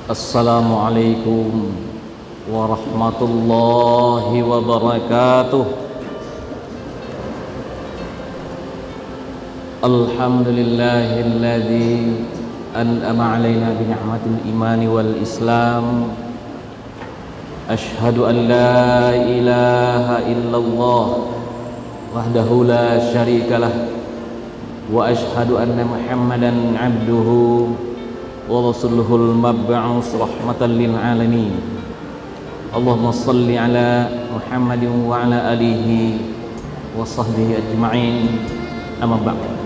Assalamualaikum warahmatullahi wabarakatuh. Alhamdulillahilladzi an'ama alaina bi ni'matil imani wal islam. Ashhadu an la ilaha illallah wahdahu la syarikalah wa ashhadu anna Muhammadan abduhu wa rasuluhul mab'us rahmatan lil alamin. Allahumma salli ala Muhammadin wa ala alihi wa sahbihi ajma'in. Amma ba'd.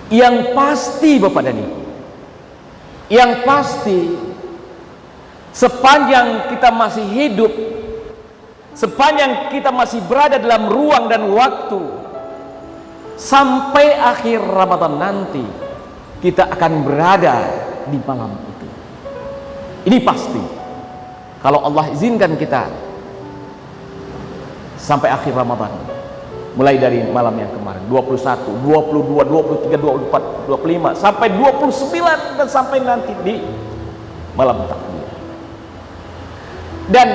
Yang pasti Bapak dan Ibu, yang pasti sepanjang kita masih hidup, sepanjang kita masih berada dalam ruang dan waktu, sampai akhir Ramadan nanti kita akan berada di malam itu. Ini pasti. Kalau Allah izinkan kita sampai akhir Ramadan, mulai dari malam yang kemarin 21, 22, 23, 24, 25 sampai 29 dan sampai nanti di malam takbir. Dan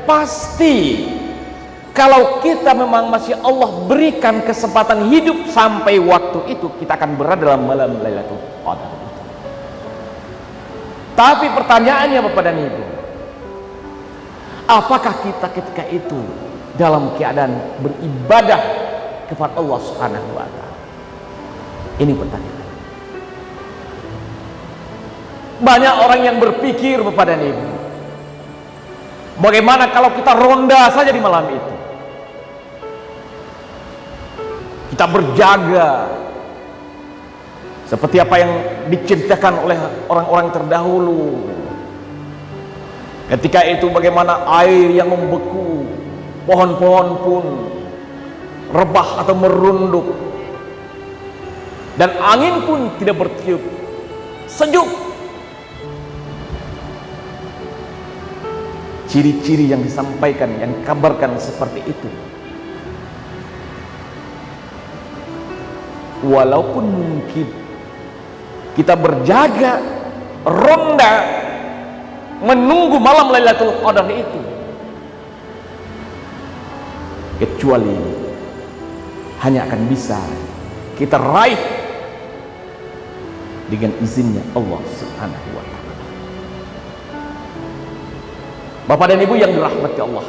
pasti kalau kita memang masih Allah berikan kesempatan hidup sampai waktu itu, kita akan berada dalam malam Lailatul Qadar. Tapi pertanyaannya Bapak dan Ibu, apakah kita ketika itu dalam keadaan beribadah kepada Allah Subhanahu wa Ta'ala? Ini pertanyaan. Banyak orang yang berpikir Bapak dan Ibu, bagaimana kalau kita ronda saja di malam itu, kita berjaga seperti apa yang diceritakan oleh orang-orang terdahulu. Ketika itu bagaimana air yang membeku, pohon-pohon pun rebah atau merunduk, dan angin pun tidak bertiup, sejuk. Ciri-ciri yang disampaikan, yang dikabarkan seperti itu. Walaupun mungkin kita berjaga, ronda, menunggu malam Lailatul Qadar itu, kecuali hanya akan bisa kita raih dengan izinnya Allah Subhanahu wa Ta'ala. Bapak dan Ibu yang dirahmati Allah,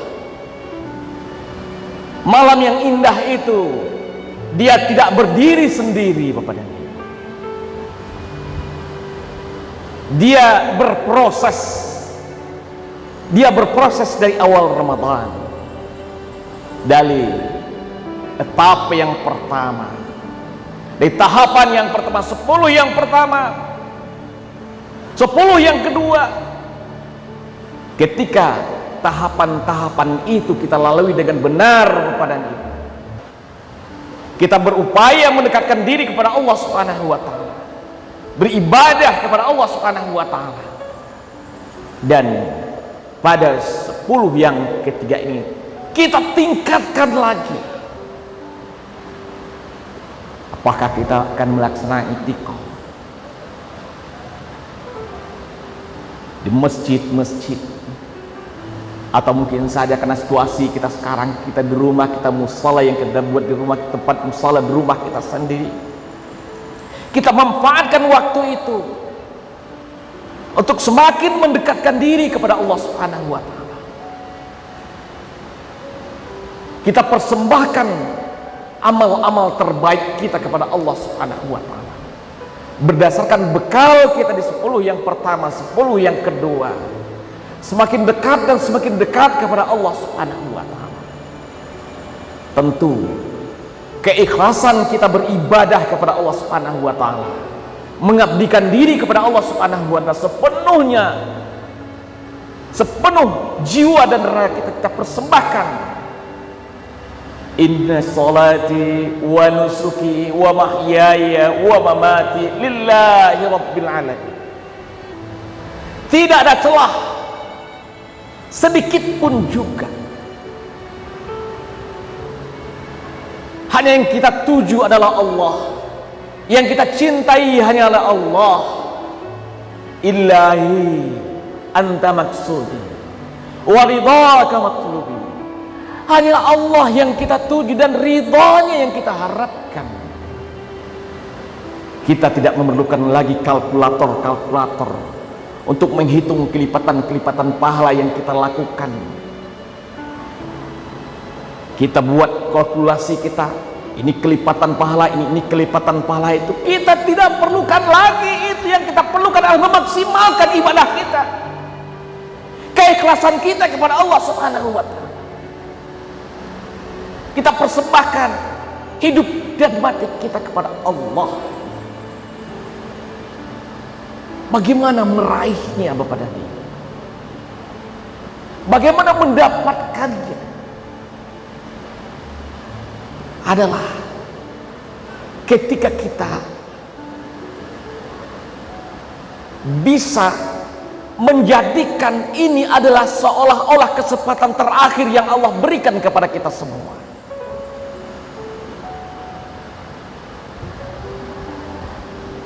malam yang indah itu dia tidak berdiri sendiri Bapak dan Ibu. Dia berproses. Dia berproses dari awal Ramadan, dari etapa yang pertama, dari tahapan yang pertama, 10 yang pertama, 10 yang kedua. Ketika tahapan-tahapan itu kita lalui dengan benar kepada Ibu, kita berupaya mendekatkan diri kepada Allah Subhanahu wa Ta'ala, beribadah kepada Allah Subhanahu wa Ta'ala. Dan pada 10 yang ketiga ini kita tingkatkan lagi. Apakah kita akan melaksanakan itikaf di masjid-masjid, atau mungkin saja karena situasi kita sekarang, kita di rumah, kita musala yang kita buat di rumah, tempat musala di rumah kita sendiri, kita manfaatkan waktu itu untuk semakin mendekatkan diri kepada Allah Subhanahu wa Ta'ala. Kita persembahkan amal-amal terbaik kita kepada Allah Subhanahu wa Ta'ala berdasarkan bekal kita di 10 yang pertama, 10 yang kedua. Semakin dekat dan semakin dekat kepada Allah Subhanahu wa Ta'ala. Tentu keikhlasan kita beribadah kepada Allah Subhanahu wa Ta'ala, mengabdikan diri kepada Allah Subhanahu wa Ta'ala sepenuhnya, sepenuh jiwa dan raga kita persembahkan. Inna salati wa nusuki wa mahyaya wa mamati lillahi rabbil alamin. Tidak ada celah sedikit pun juga. Hanya yang kita tuju adalah Allah, yang kita cintai hanyalah Allah. Ilahi anta maksudi wa ridhaka matlubi. Hanya Allah yang kita tuju dan ridhanya yang kita harapkan. Kita tidak memerlukan lagi kalkulator untuk menghitung kelipatan-kelipatan pahala yang kita lakukan. Kita buat kalkulasi kita, ini kelipatan pahala ini kelipatan pahala itu. Kita tidak perlukan lagi itu. Yang kita perlukan adalah memaksimalkan ibadah kita, keikhlasan kita kepada Allah Subhanahu wa Ta'ala. Kita persembahkan hidup dan mati kita kepada Allah. Bagaimana meraihnya Bapak dan Ibu? Bagaimana mendapatkannya? Adalah ketika kita bisa menjadikan ini adalah seolah-olah kesempatan terakhir yang Allah berikan kepada kita semua.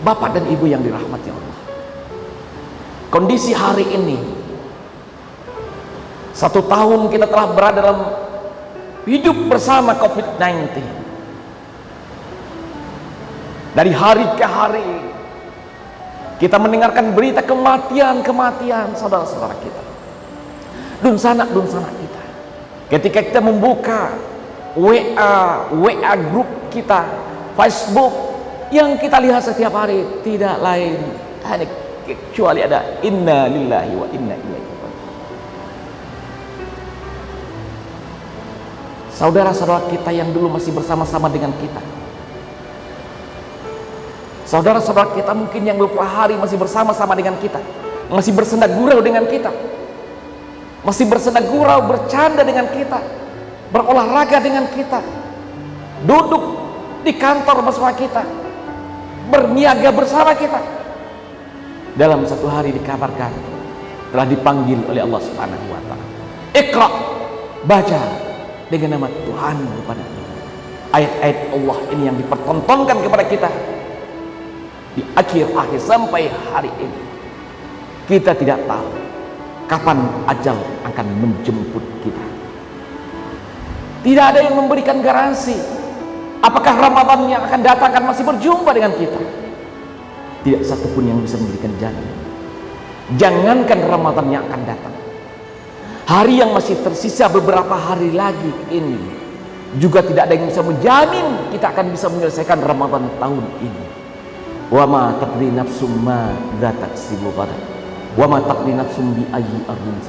Bapak dan Ibu yang dirahmati Allah, kondisi hari ini, 1 tahun kita telah berada dalam hidup bersama COVID-19. Dari hari ke hari kita mendengarkan berita kematian saudara-saudara kita, dunsanak kita. Ketika kita membuka WA grup kita, Facebook, yang kita lihat setiap hari tidak lain hanya kecuali ada inna lillahi wa inna ilaihi raji'un. Saudara-saudara kita yang dulu masih bersama-sama dengan kita, saudara-saudara kita mungkin yang beberapa hari masih bersama-sama dengan kita, masih bersenda gurau dengan kita, masih bersenda gurau, bercanda dengan kita, berolahraga dengan kita, duduk di kantor bersama kita, berniaga bersama kita. Dalam satu hari dikabarkan telah dipanggil oleh Allah Subhanahu wa taala. Iqra, baca dengan nama Tuhan kepada ayat-ayat Allah ini yang dipertontonkan kepada kita di akhir-akhir sampai hari ini. Kita tidak tahu kapan ajal akan menjemput kita. Tidak ada yang memberikan garansi apakah Ramadan yang akan datang akan masih berjumpa dengan kita. Tidak satupun yang bisa memberikan jaminan. Jangankan Ramadan yang akan datang, hari yang masih tersisa beberapa hari lagi ini juga tidak ada yang bisa menjamin kita akan bisa menyelesaikan Ramadan tahun ini. Wa ma tadri nafsum ma taksibu ghadan wa ma tadri nafsum bi ayyi ardin.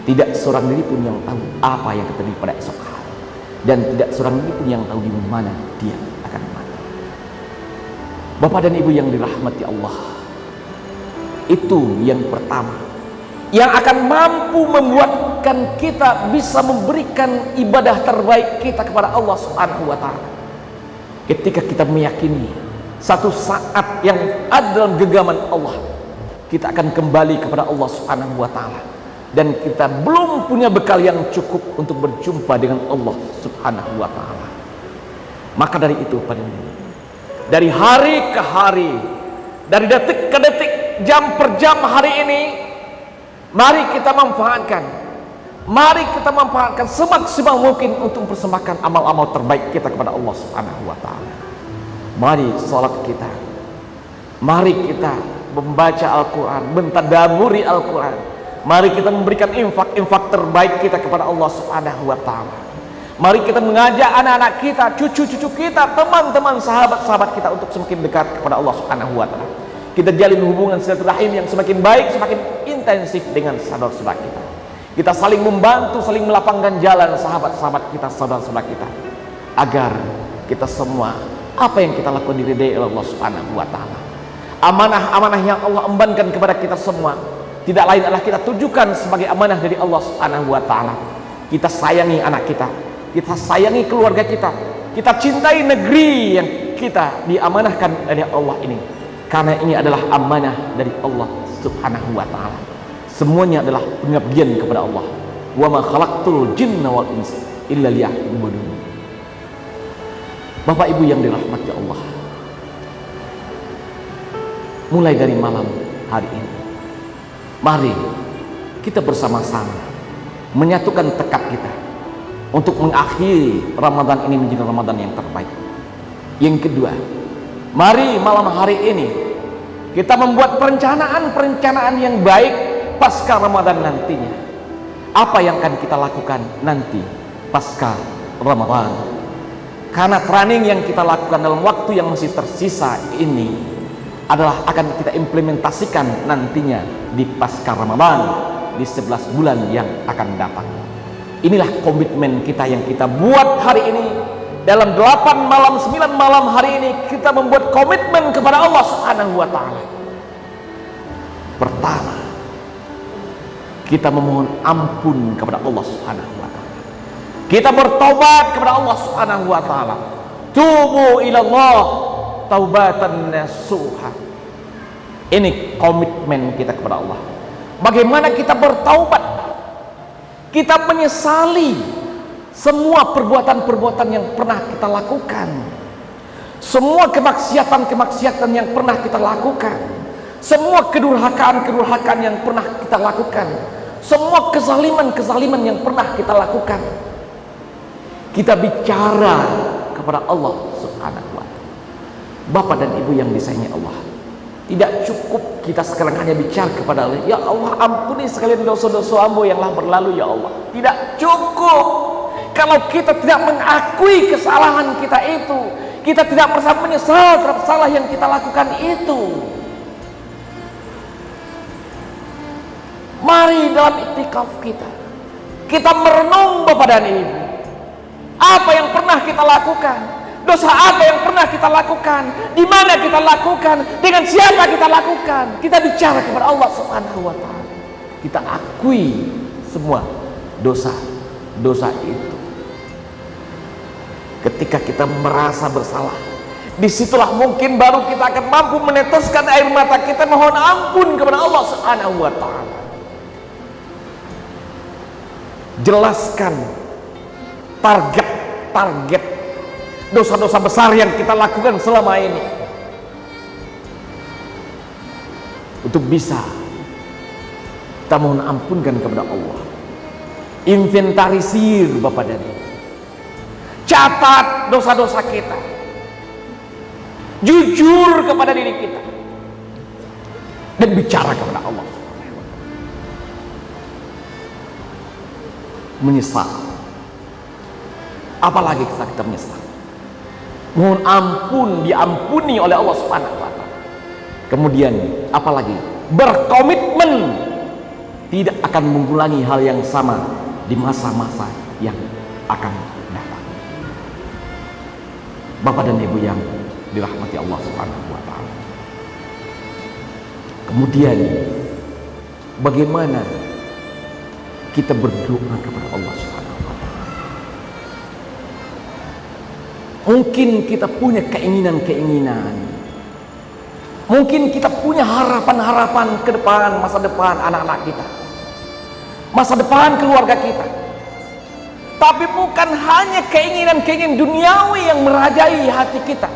Tidak seorang diri pun yang tahu apa yang terjadi pada esok hari, dan tidak seorang diri pun yang tahu di mana dia akan mati. Bapak dan Ibu yang dirahmati Allah, itu yang pertama yang akan mampu membuatkan kita bisa memberikan ibadah terbaik kita kepada Allah Subhanahu wa taala. Ketika kita meyakini satu saat yang ada dalam genggaman Allah, kita akan kembali kepada Allah Subhanahu wa taala, dan kita belum punya bekal yang cukup untuk berjumpa dengan Allah Subhanahu wa taala. Maka dari itu, dari hari ke hari, dari detik ke detik, jam per jam hari ini, mari kita manfaatkan semaksimal mungkin untuk mempersembahkan amal-amal terbaik kita kepada Allah Subhanahu wa taala. Mari salat kita, mari kita membaca Al-Quran, mentadaburi Al-Quran, mari kita memberikan infak terbaik kita kepada Allah Subhanahu wa taala. Mari kita mengajak anak-anak kita, cucu-cucu kita, teman-teman, sahabat-sahabat kita untuk semakin dekat kepada Allah Subhanahu wa taala. Kita jalin hubungan silaturahim yang semakin baik, semakin intensif dengan saudara-saudara kita. Kita saling membantu, saling melapangkan jalan sahabat-sahabat kita, saudara-saudara kita, agar kita semua apa yang kita lakukan diridai oleh Allah Subhanahu wa taala. Amanah-amanah yang Allah embankan kepada kita semua tidak lain adalah kita tujukan sebagai amanah dari Allah Subhanahu wa taala. Kita sayangi anak kita, kita sayangi keluarga kita, kita cintai negeri yang kita diamanahkan oleh Allah ini, karena ini adalah amanah dari Allah Subhanahu wa taala. Semuanya adalah pengabdian kepada Allah. Wa ma khalaqtul jinna wal insa illa liya'budun. Bapak Ibu yang dirahmati Allah, mulai dari malam hari ini, mari kita bersama-sama menyatukan tekad kita untuk mengakhiri Ramadan ini menjadi Ramadan yang terbaik. Yang kedua, mari malam hari ini kita membuat perencanaan yang baik pasca Ramadan nantinya. Apa yang akan kita lakukan nanti pasca Ramadan? Karena training yang kita lakukan dalam waktu yang masih tersisa ini adalah akan kita implementasikan nantinya di pasca Ramadan, di 11 bulan yang akan datang. Inilah komitmen kita yang kita buat hari ini. Dalam 8 malam, 9 malam hari ini kita membuat komitmen kepada Allah Subhanahu wa taala. Pertama, kita memohon ampun kepada Allah Subhanahu wa taala. Kita bertobat kepada Allah Subhanahu wa taala. Tubu ilallah taubatan nasuha. Ini komitmen kita kepada Allah. Bagaimana kita bertaubat? Kita menyesali semua perbuatan-perbuatan yang pernah kita lakukan, semua kemaksiatan-kemaksiatan yang pernah kita lakukan, semua kedurhakaan-kedurhakaan yang pernah kita lakukan, semua kezaliman-kezaliman yang pernah kita lakukan. Kita bicara kepada Allah Subhanahu wa taala. Bapak dan Ibu yang disayangi Allah, tidak cukup kita sekarang hanya bicara kepada Allah, ya Allah ampuni sekalian dosa-dosa hamba yang telah berlalu ya Allah. Tidak cukup kalau kita tidak mengakui kesalahan kita itu, kita tidak merasa menyesal terhadap salah yang kita lakukan itu. Mari dalam iktikaf kita merenung Bapak dan Ibu, apa yang pernah kita lakukan, dosa apa yang pernah kita lakukan, di mana kita lakukan, dengan siapa kita lakukan. Kita bicara kepada Allah Subhanahu wa taala. Kita akui semua dosa-dosa itu. Ketika kita merasa bersalah, disitulah mungkin baru kita akan mampu meneteskan air mata kita mohon ampun kepada Allah Subhanahu wa taala. Jelaskan target dosa-dosa besar yang kita lakukan selama ini, untuk bisa kita mohon ampunkan kepada Allah. Inventarisir Bapak dan Ibu, catat dosa-dosa kita, jujur kepada diri kita, dan bicara kepada Allah. Menyesal, apalagi kita menyesal, mohon ampun, diampuni oleh Allah Subhanahu wa taala. Kemudian apalagi berkomitmen tidak akan mengulangi hal yang sama di masa-masa yang akan datang. Bapak dan Ibu yang dirahmati Allah Subhanahu wa taala. Kemudian bagaimana kita berdoa kepada Allah Subhanahu wa taala? Mungkin kita punya keinginan-keinginan, mungkin kita punya harapan-harapan ke depan, masa depan anak-anak kita, masa depan keluarga kita. Tapi bukan hanya keinginan-keinginan duniawi yang merajai hati kita,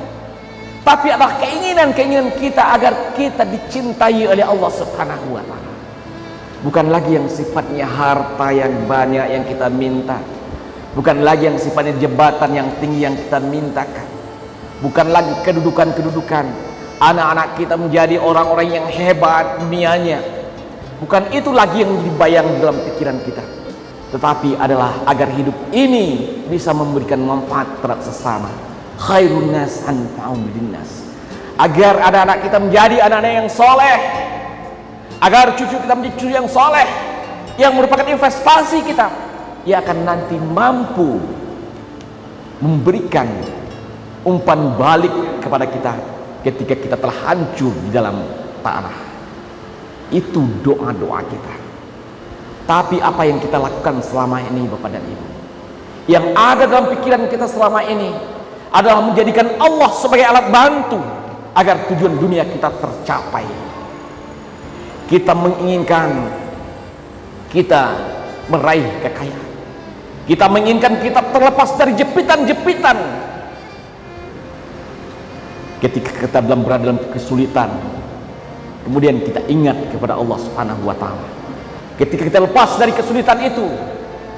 tapi adalah keinginan-keinginan kita agar kita dicintai oleh Allah Subhanahu wa taala. Bukan lagi yang sifatnya harta yang banyak yang kita minta, bukan lagi yang sifatnya jabatan yang tinggi yang kita mintakan, bukan lagi kedudukan-kedudukan anak-anak kita menjadi orang-orang yang hebat dunianya. Bukan itu lagi yang dibayang dalam pikiran kita, tetapi adalah agar hidup ini bisa memberikan manfaat terhadap sesama. Khairun nas anfa'uhum linnas, agar anak-anak kita menjadi anak-anak yang soleh, agar cucu kita menjadi cucu yang soleh, yang merupakan investasi kita, yang akan nanti mampu memberikan umpan balik kepada kita ketika kita telah hancur di dalam tanah. Itu doa-doa kita. Tapi apa yang kita lakukan selama ini Bapak dan Ibu, yang ada dalam pikiran kita selama ini adalah menjadikan Allah sebagai alat bantu agar tujuan dunia kita tercapai. Kita menginginkan kita meraih kekayaan, kita menginginkan kita terlepas dari jepitan-jepitan. Ketika kita berada dalam kesulitan, kemudian kita ingat kepada Allah Subhanahu wa taala. Ketika kita lepas dari kesulitan itu,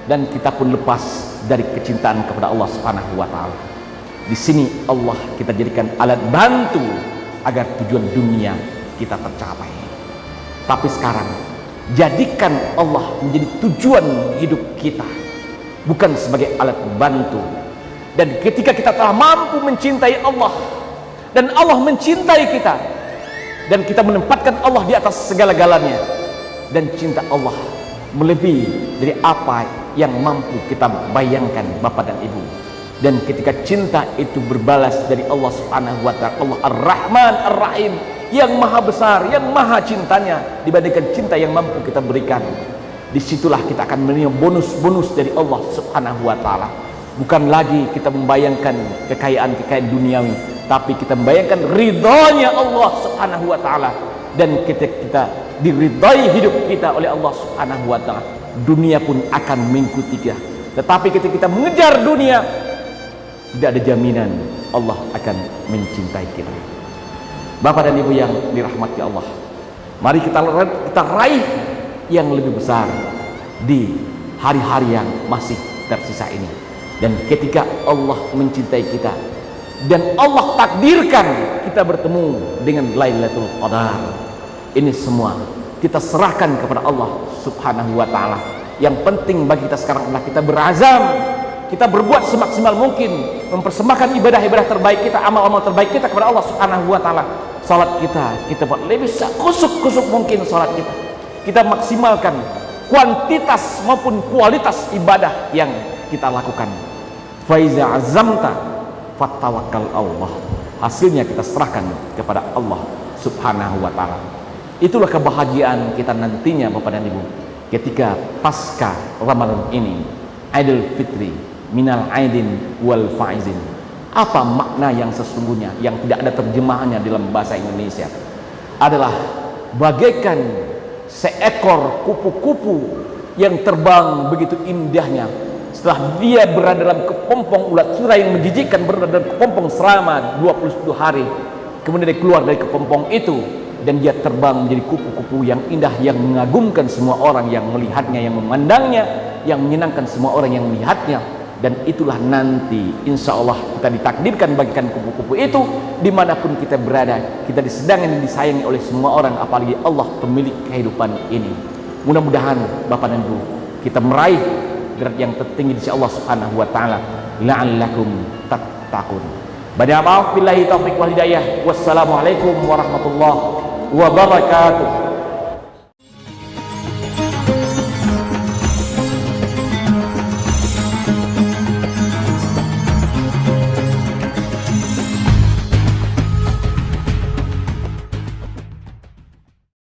dan kita pun lepas dari kecintaan kepada Allah Subhanahu wa taala. Di sini Allah kita jadikan alat bantu agar tujuan dunia kita tercapai. Tapi sekarang jadikan Allah menjadi tujuan hidup kita, bukan sebagai alat bantu. Dan ketika kita telah mampu mencintai Allah, dan Allah mencintai kita, dan kita menempatkan Allah di atas segala-galanya, dan cinta Allah melebihi dari apa yang mampu kita bayangkan Bapak dan Ibu. Dan ketika cinta itu berbalas dari Allah Subhanahu wa taala, Allah Ar-Rahman Ar-Rahim, yang maha besar, yang maha cintanya dibandingkan cinta yang mampu kita berikan. Disitulah kita akan menerima bonus-bonus dari Allah Subhanahu wa ta'ala. Bukan lagi kita membayangkan kekayaan-kekayaan duniawi, tapi kita membayangkan ridhonya Allah Subhanahu wa ta'ala. Dan kita diridhai hidup kita oleh Allah Subhanahu wa ta'ala, dunia pun akan mengikuti kita. Tetapi ketika kita mengejar dunia, tidak ada jaminan Allah akan mencintai kita. Bapak dan Ibu yang dirahmati Allah, mari kita raih yang lebih besar di hari-hari yang masih tersisa ini. Dan ketika Allah mencintai kita dan Allah takdirkan kita bertemu dengan Lailatul Qadar, ini semua kita serahkan kepada Allah Subhanahu wa ta'ala. Yang penting bagi kita sekarang adalah kita berazam, kita berbuat semaksimal mungkin, mempersembahkan ibadah-ibadah terbaik kita, amal-amal terbaik kita kepada Allah Subhanahu wa ta'ala. Salat kita buat lebih kusuk-kusuk mungkin salat kita. Kita maksimalkan kuantitas maupun kualitas ibadah yang kita lakukan. Faiza azamta fatawakkal Allah. Hasilnya kita serahkan kepada Allah Subhanahu wa ta'ala. Itulah kebahagiaan kita nantinya Bapak dan Ibu, ketika pasca Ramadan ini, Idul Fitri, minal aidin wal faizin. Apa makna yang sesungguhnya yang tidak ada terjemahannya dalam bahasa Indonesia? Adalah bagaikan seekor kupu-kupu yang terbang begitu indahnya. Setelah dia berada dalam kepompong ulat sutra yang menjijikkan, berada dalam kepompong selama 21 hari, kemudian dia keluar dari kepompong itu dan dia terbang menjadi kupu-kupu yang indah, yang mengagumkan semua orang yang melihatnya, yang memandangnya, yang menyenangkan semua orang yang melihatnya. Dan itulah nanti insya Allah kita ditakdirkan bagikan kupu-kupu itu dimanapun kita berada. Kita disenangi dan disayangi oleh semua orang, apalagi Allah pemilik kehidupan ini. Mudah-mudahan Bapak dan Ibu kita meraih derajat yang tertinggi di sisi Allah Subhanahu wa ta'ala, la'allakum tattaqun. Bada maaf, billahi taufiq wal hidayah. Wassalamualaikum warahmatullahi wabarakatuh.